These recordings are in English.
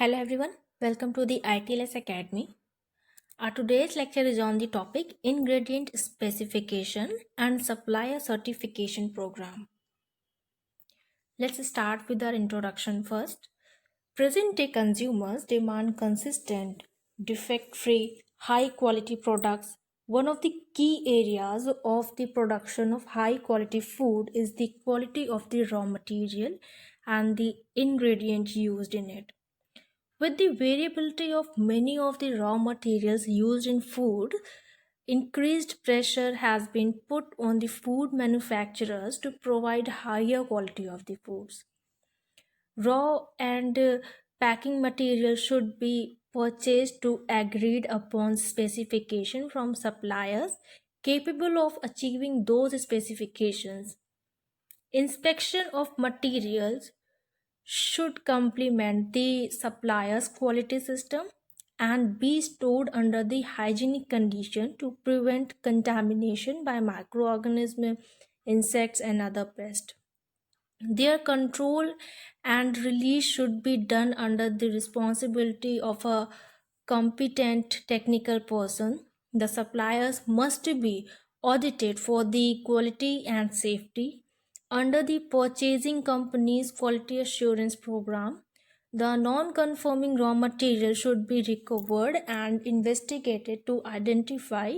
Hello everyone, welcome to the ITLS Academy. Our today's lecture is on the topic Ingredient Specification and Supplier Certification Program. Let's start with our introduction first. Present day consumers demand consistent, defect free, high quality products. One of the key areas of the production of high quality food is the quality of the raw material and the ingredient used in it. With the variability of many of the raw materials used in food, increased pressure has been put on the food manufacturers to provide higher quality of the foods. Raw and packing material should be purchased to agreed upon specification from suppliers capable of achieving those specifications. Inspection of materials should complement the supplier's quality system and be stored under the hygienic condition to prevent contamination by microorganisms, insects, and other pests. Their control and release should be done under the responsibility of a competent technical person. The suppliers must be audited for the quality and safety under the purchasing company's quality assurance program. The non conforming raw material should be recovered and investigated to identify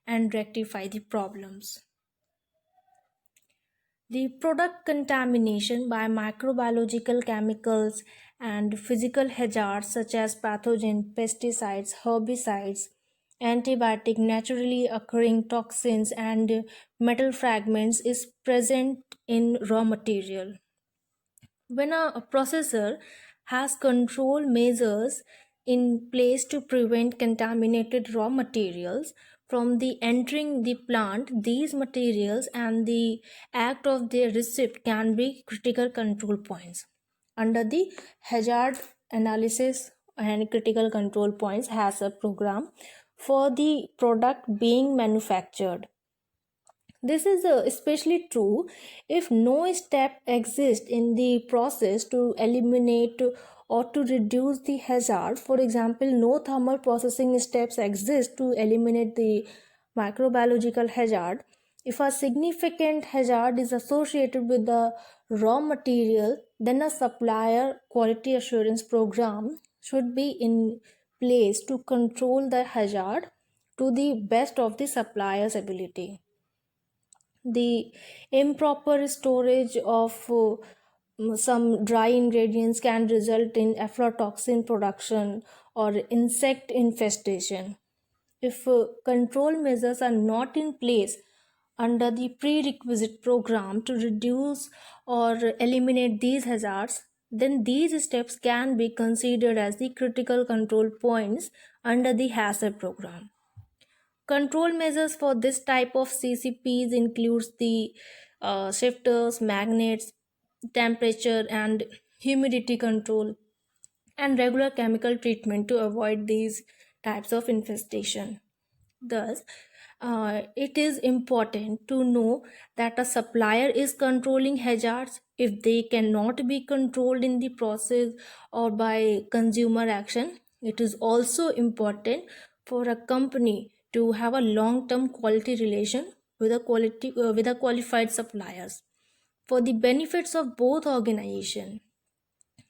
and rectify the problems. The product contamination by microbiological chemicals and physical hazards such as pathogen, pesticides, herbicides, antibiotic, naturally occurring toxins, and metal fragments is present in raw material. When a processor has control measures in place to prevent contaminated raw materials from the entering the plant, these materials and the act of their receipt can be critical control points. Under the hazard analysis and critical control points has a program for the product being manufactured. This is especially true if no step exists in the process to eliminate or to reduce the hazard. For example, no thermal processing steps exist to eliminate the microbiological hazard. If a significant hazard is associated with the raw material, then a supplier quality assurance program should be in place to control the hazard to the best of the supplier's ability. The improper storage of some dry ingredients can result in aflatoxin production or insect infestation. If control measures are not in place under the prerequisite program to reduce or eliminate these hazards, then these steps can be considered as the critical control points under the hazard program. Control measures for this type of CCPs includes the shifters, magnets, temperature and humidity control, and regular chemical treatment to avoid these types of infestation. Thus, it is important to know that a supplier is controlling hazards if they cannot be controlled in the process or by consumer action. It is also important for a company to have a long-term quality relation with a qualified suppliers for the benefits of both organizations.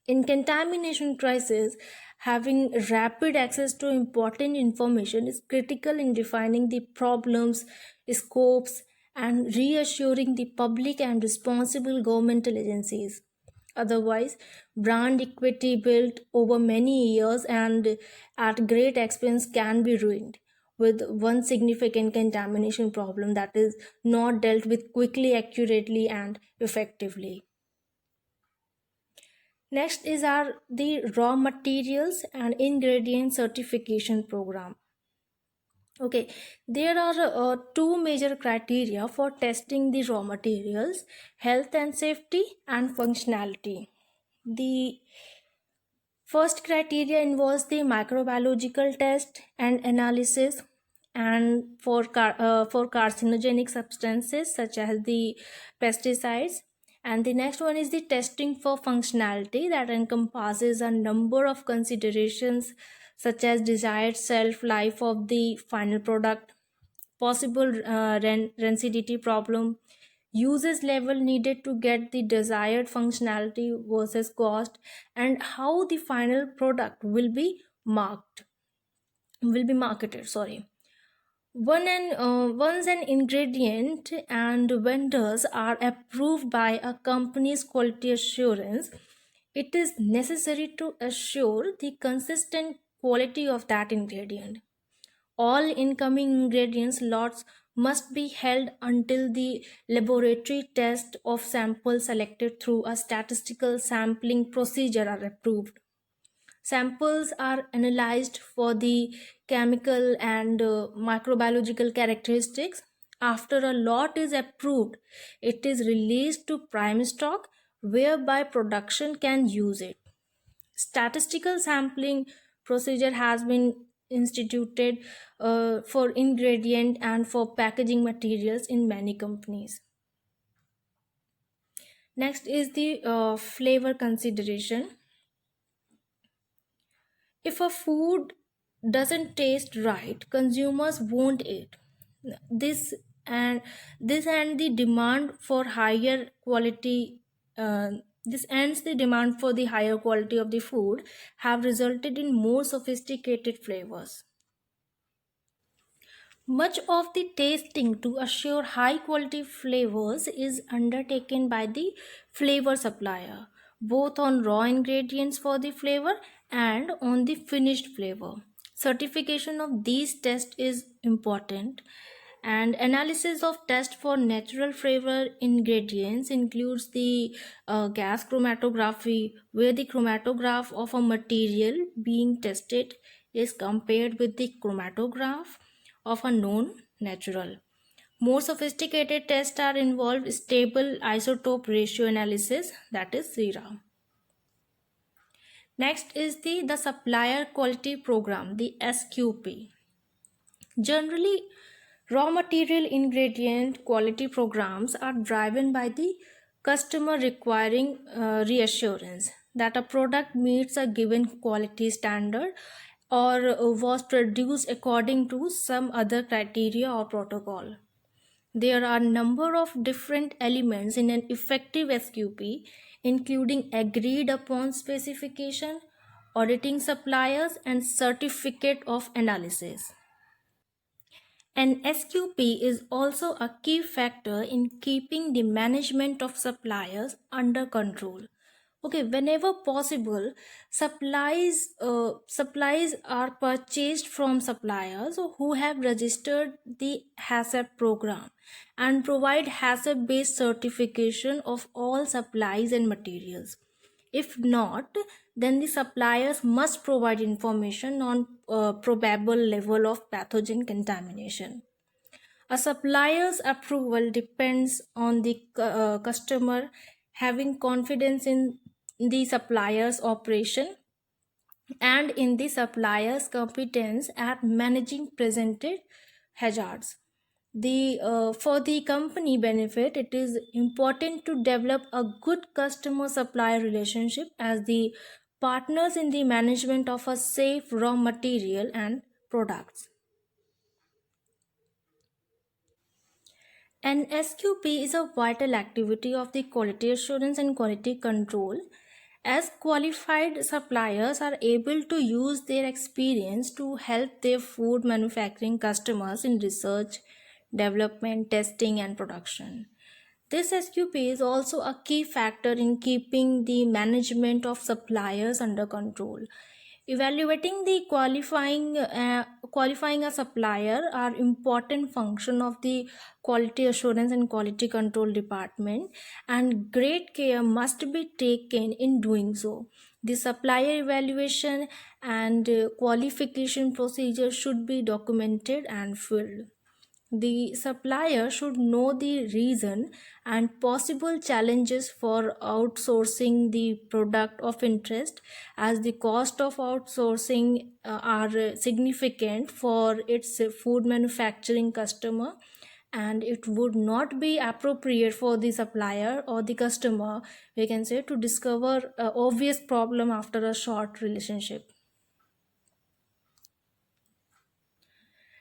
In contamination crisis, having rapid access to important information is critical in defining the problems, scopes, and reassuring the public and responsible governmental agencies. Otherwise, brand equity built over many years and at great expense can be ruined with one significant contamination problem that is not dealt with quickly, accurately, and effectively. Next is our the raw materials and ingredient certification program. Okay, there are two major criteria for testing the raw materials: health and safety and functionality. The first criteria involves the microbiological test and analysis, and for carcinogenic substances such as the pesticides, And the next one is the testing for functionality that encompasses a number of considerations such as desired shelf life of the final product, possible rancidity problem, uses level needed to get the desired functionality versus cost, and how the final product will be marketed. Sorry. Once an ingredient and vendors are approved by a company's quality assurance, it is necessary to assure the consistent quality of that ingredient. All incoming ingredients lots must be held until the laboratory test of samples selected through a statistical sampling procedure are approved. Samples are analyzed for the chemical and microbiological characteristics. After a lot is approved, it is released to prime stock whereby production can use it. Statistical sampling procedure has been instituted for ingredient and for packaging materials in many companies. Next is the flavor consideration. If a food doesn't taste right, consumers won't eat. This and this and the demand for higher quality. Uh, this ends the demand for the higher quality of the food have resulted in more sophisticated flavors. Much of the tasting to assure high quality flavors is undertaken by the flavor supplier, both on raw ingredients for the flavor and on the finished flavor. Certification of these tests is important, and analysis of test for natural flavor ingredients includes the gas chromatography, where the chromatograph of a material being tested is compared with the chromatograph of a known natural. More sophisticated tests are involved stable isotope ratio analysis, that is SIRA. Next is the supplier quality program, the SQP. Generally, raw material ingredient quality programs are driven by the customer requiring reassurance that a product meets a given quality standard or was produced according to some other criteria or protocol. There are a number of different elements in an effective SQP, including agreed upon specification, auditing suppliers, and certificate of analysis. An SQP is also a key factor in keeping the management of suppliers under control. Okay, whenever possible, supplies are purchased from suppliers who have registered the HACCP program and provide HACCP based certification of all supplies and materials. If not, then the suppliers must provide information on probable level of pathogen contamination. A supplier's approval depends on the customer having confidence in the supplier's operation and in the supplier's competence at managing presented hazards. For the company benefit, it is important to develop a good customer supplier relationship as the partners in the management of a safe raw material and products. An SQP is a vital activity of the quality assurance and quality control, as qualified suppliers are able to use their experience to help their food manufacturing customers in research, development, testing, and production. This SQP is also a key factor in keeping the management of suppliers under control. Evaluating the qualifying a supplier are important function of the quality assurance and quality control department, and great care must be taken in doing so. The supplier evaluation and qualification procedure should be documented and filled. The supplier should know the reason and possible challenges for outsourcing the product of interest, as the cost of outsourcing are significant for its food manufacturing customer, and it would not be appropriate for the supplier or the customer, we can say, to discover a obvious problem after a short relationship.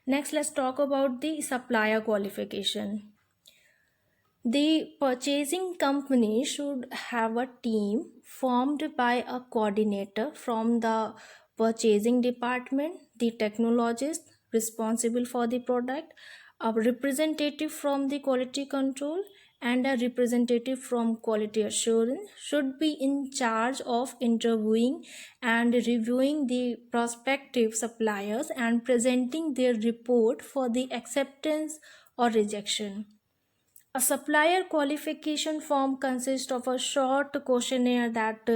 Next, let's talk about the supplier qualification. The purchasing company should have a team formed by a coordinator from the purchasing department, the technologist responsible for the product, a representative from the quality control, and a representative from quality assurance should be in charge of interviewing and reviewing the prospective suppliers and presenting their report for the acceptance or rejection. A supplier qualification form consists of a short questionnaire that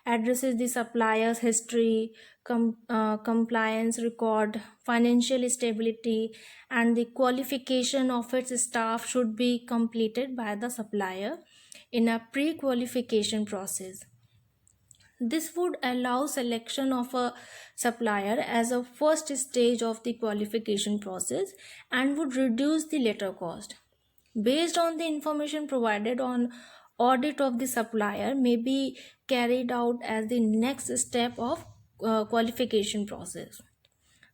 addresses the supplier's history, compliance record, financial stability, and the qualification of its staff should be completed by the supplier in a pre qualification process. This would allow selection of a supplier as a first stage of the qualification process and would reduce the later cost. Based on the information provided on audit of the supplier may be carried out as the next step of qualification process.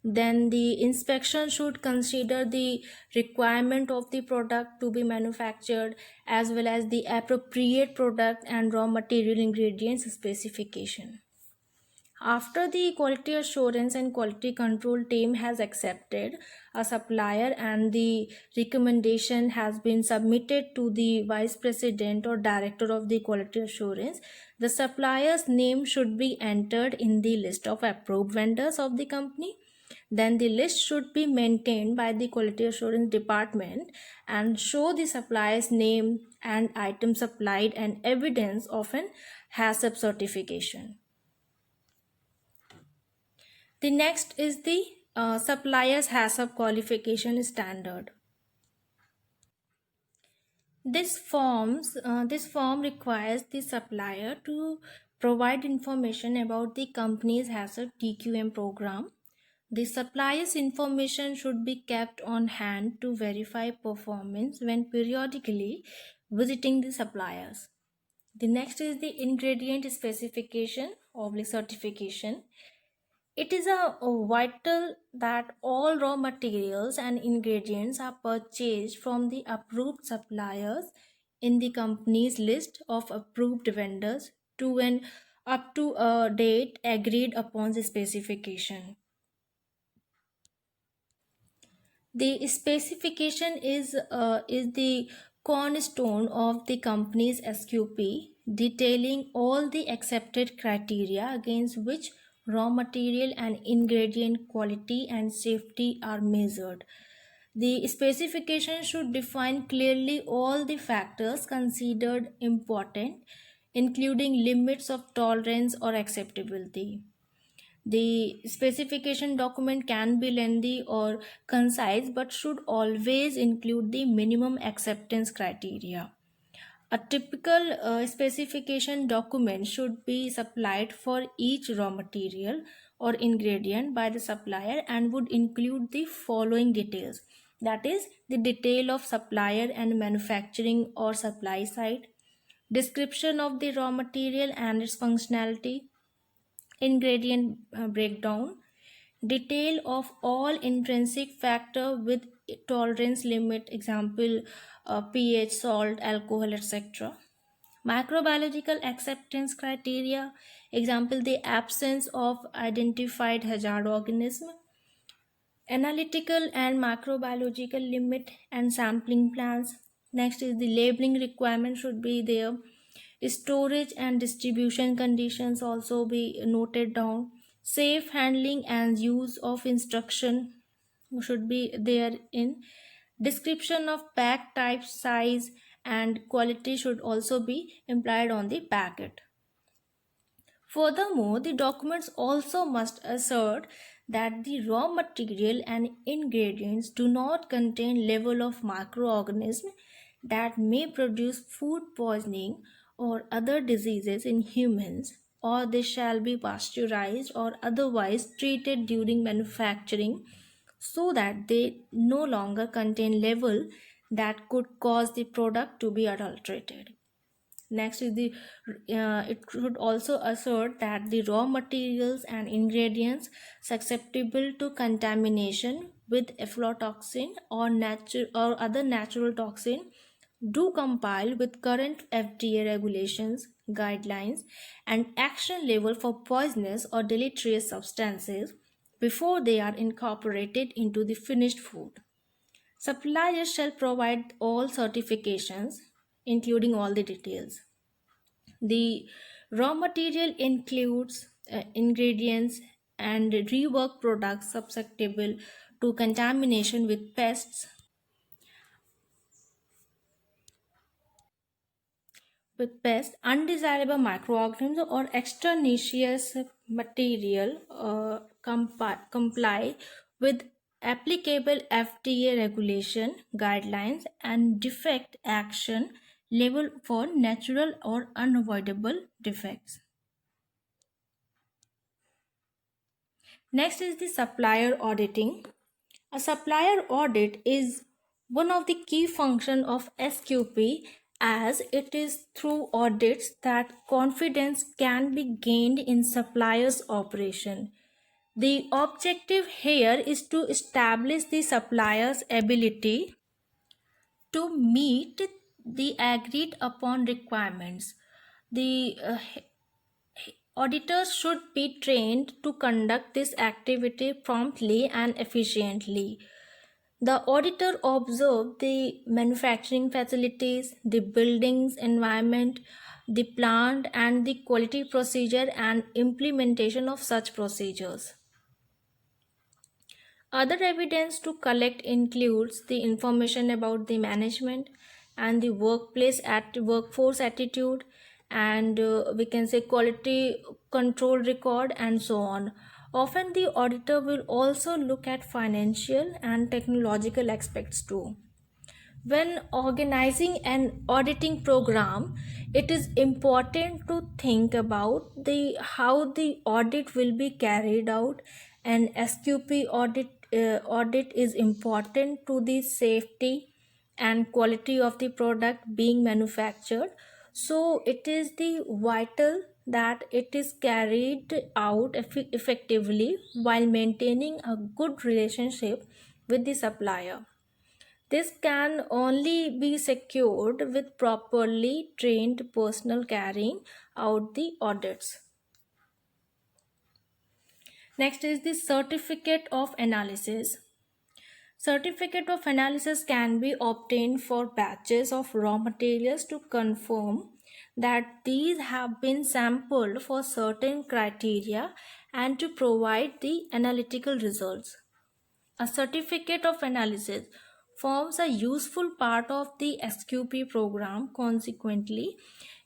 Then the inspection should consider the requirement of the product to be manufactured as well as the appropriate product and raw material ingredients specification. After the quality assurance and quality control team has accepted a supplier and the recommendation has been submitted to the vice president or director of the quality assurance, the supplier's name should be entered in the list of approved vendors of the company. Then the list should be maintained by the quality assurance department and show the supplier's name and item supplied and evidence of an HACCP certification. The next is the supplier's HACCP qualification standard. This form requires the supplier to provide information about the company's HACCP TQM program. The supplier's information should be kept on hand to verify performance when periodically visiting the suppliers. The next is the ingredient specification or certification. It is a vital that all raw materials and ingredients are purchased from the approved suppliers in the company's list of approved vendors to an up to a date agreed upon the specification. The specification is the cornerstone of the company's SQP, detailing all the accepted criteria against which raw material and ingredient quality and safety are measured. The specification should define clearly all the factors considered important, including limits of tolerance or acceptability. The specification document can be lengthy or concise but should always include the minimum acceptance criteria. A typical specification document should be supplied for each raw material or ingredient by the supplier and would include the following details, that is, the detail of supplier and manufacturing or supply site, description of the raw material and its functionality, ingredient breakdown, detail of all intrinsic factor with tolerance limit, example pH, salt, alcohol, etc. Microbiological acceptance criteria, example the absence of identified hazard organism. Analytical and microbiological limit and sampling plans. Next is the labeling requirement should be there. Storage and distribution conditions also be noted down. Safe handling and use of instruction should be there in. Description of pack type, size, and quality should also be implied on the packet. Furthermore, the documents also must assert that the raw material and ingredients do not contain level of microorganism that may produce food poisoning or other diseases in humans, or they shall be pasteurized or otherwise treated during manufacturing so that they no longer contain level that could cause the product to be adulterated. Next is the it should also assert that the raw materials and ingredients susceptible to contamination with aflatoxin or other natural toxin do compile with current FDA regulations, guidelines, and action level for poisonous or deleterious substances before they are incorporated into the finished food. Suppliers shall provide all certifications, including all the details. The raw material includes ingredients and rework products susceptible to contamination with pests, undesirable microorganisms, or extraneous material comply with applicable FDA regulation, guidelines, and defect action level for natural or unavoidable defects. Next is the supplier auditing. A supplier audit is one of the key functions of SQP, as it is through audits that confidence can be gained in suppliers' operation. The objective here is to establish the supplier's ability to meet the agreed upon requirements. The auditors should be trained to conduct this activity promptly and efficiently. The auditor observed the manufacturing facilities, the building's environment, the plant, and the quality procedure and implementation of such procedures. Other evidence to collect includes the information about the management and the workforce attitude, and we can say quality control record and so on. Often the auditor will also look at financial and technological aspects too. When organizing an auditing program, it is important to think about the how the audit will be carried out. An SQP audit is important to the safety and quality of the product being manufactured. So it is the vital that it is carried out effectively while maintaining a good relationship with the supplier. This can only be secured with properly trained personnel carrying out the audits. Next is the certificate of analysis. Certificate of analysis can be obtained for batches of raw materials to confirm that these have been sampled for certain criteria and to provide the analytical results. A certificate of analysis forms a useful part of the SQP program. Consequently,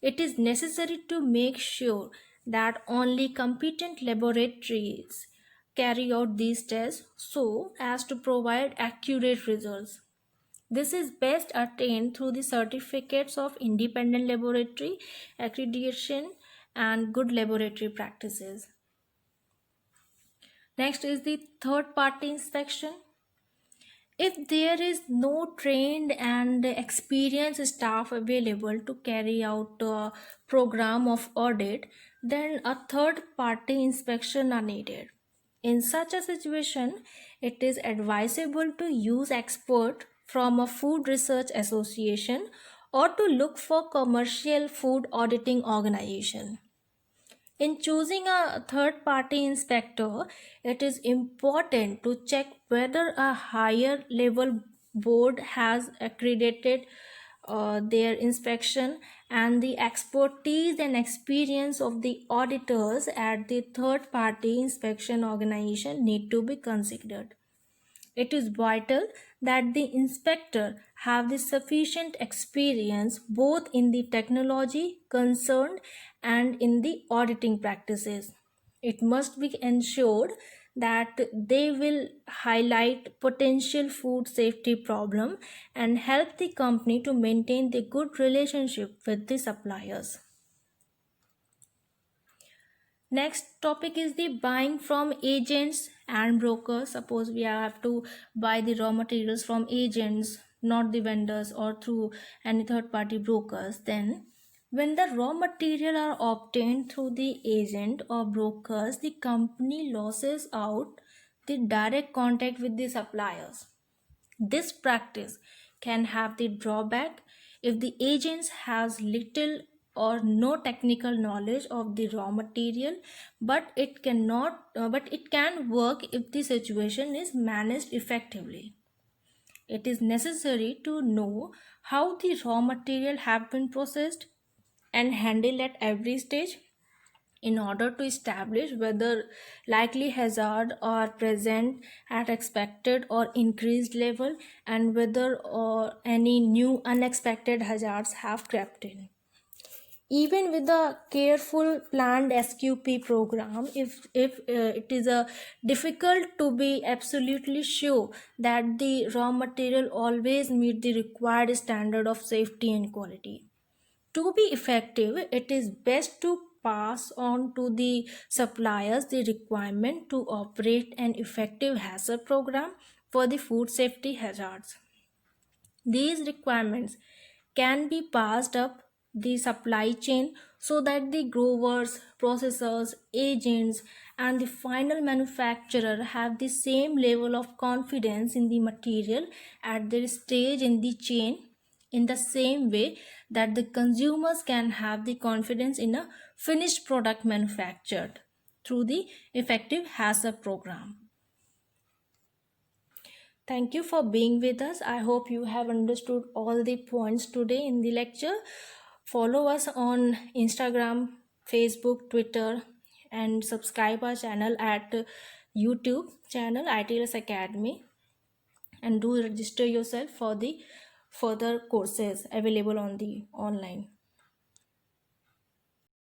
it is necessary to make sure that only competent laboratories carry out these tests so as to provide accurate results. This is best attained through the certificates of independent laboratory accreditation and good laboratory practices. Next is the third party inspection. If there is no trained and experienced staff available to carry out a program of audit, then a third party inspection are needed. In such a situation, it is advisable to use expert from a food research association or to look for commercial food auditing organization. In choosing a third party inspector, it is important to check whether a higher level board has accredited their inspection, and the expertise and experience of the auditors at the third party inspection organization need to be considered. It is vital that the inspector have the sufficient experience both in the technology concerned and in the auditing practices. It must be ensured that they will highlight potential food safety problem and help the company to maintain the good relationship with the suppliers. Next topic is the buying from agents and brokers. Suppose we have to buy the raw materials from agents, not the vendors or through any third party brokers, then when the raw material are obtained through the agent or brokers, the company loses out the direct contact with the suppliers. This practice can have the drawback if the agent has little or no technical knowledge of the raw material, but it can work if the situation is managed effectively. It is necessary to know how the raw material have been processed and handled at every stage in order to establish whether likely hazard are present at expected or increased level, and whether or any new unexpected hazards have crept in. Even with a careful planned SQP program, if it is difficult to be absolutely sure that the raw material always meet the required standard of safety and quality. To be effective, it is best to pass on to the suppliers the requirement to operate an effective hazard program for the food safety hazards. These requirements can be passed up the supply chain so that the growers, processors, agents, and the final manufacturer have the same level of confidence in the material at their stage in the chain, in the same way that the consumers can have the confidence in a finished product manufactured through the effective hazard program. Thank you for being with us. I hope you have understood all the points today in the lecture. Follow us on Instagram, Facebook, Twitter, and subscribe our channel at YouTube channel ITLS Academy, and do register yourself for the further courses available on the online.